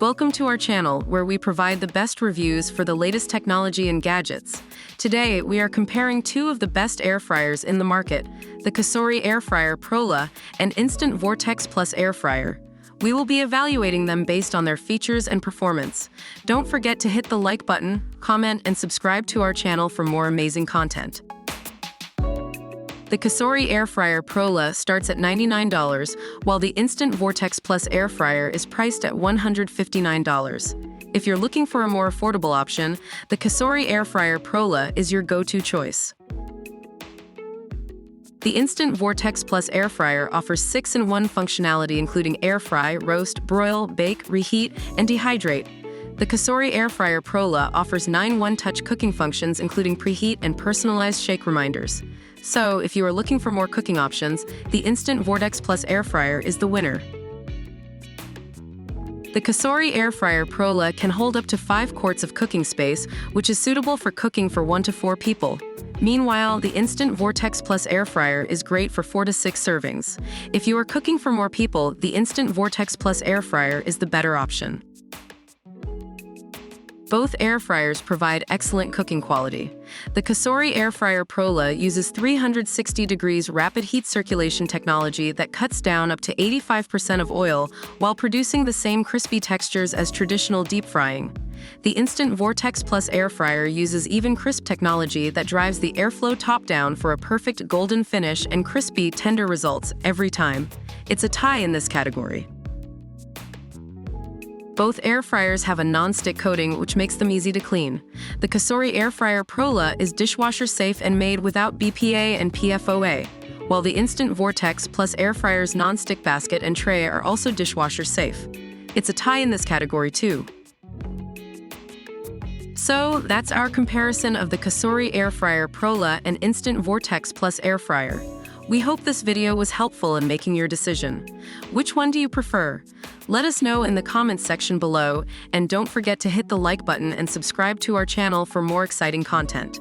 Welcome to our channel, where we provide the best reviews for the latest technology and gadgets. Today, we are comparing two of the best air fryers in the market, the Cosori Air Fryer Pro and Instant Vortex Plus air fryer. We will be evaluating them based on their features and performance. Don't forget to hit the like button, comment, and subscribe to our channel for more amazing content. The Cosori Air Fryer Pro starts at $99, while the Instant Vortex Plus air fryer is priced at $159. If you're looking for a more affordable option, the Cosori Air Fryer Pro is your go-to choice. The Instant Vortex Plus air fryer offers 6-in-1 functionality, including air fry, roast, broil, bake, reheat, and dehydrate. The Cosori Air Fryer Pro offers 9 one-touch cooking functions, including preheat and personalized shake reminders. So, if you are looking for more cooking options, the Instant Vortex Plus air fryer is the winner. The Cosori Air Fryer Pro can hold up to 5 quarts of cooking space, which is suitable for cooking for 1 to 4 people. Meanwhile, the Instant Vortex Plus air fryer is great for 4 to 6 servings. If you are cooking for more people, the Instant Vortex Plus air fryer is the better option. Both air fryers provide excellent cooking quality. The Cosori Air Fryer Pro uses 360 degrees rapid heat circulation technology that cuts down up to 85% of oil while producing the same crispy textures as traditional deep frying. The Instant Vortex Plus air fryer uses even crisp technology that drives the airflow top down for a perfect golden finish and crispy, tender results every time. It's a tie in this category. Both air fryers have a non-stick coating, which makes them easy to clean. The Cosori Air Fryer Pro is dishwasher safe and made without BPA and PFOA, while the Instant Vortex Plus air fryer's non-stick basket and tray are also dishwasher safe. It's a tie in this category too. So, that's our comparison of the Cosori Air Fryer Pro and Instant Vortex Plus air fryer. We hope this video was helpful in making your decision. Which one do you prefer? Let us know in the comments section below, and don't forget to hit the like button and subscribe to our channel for more exciting content.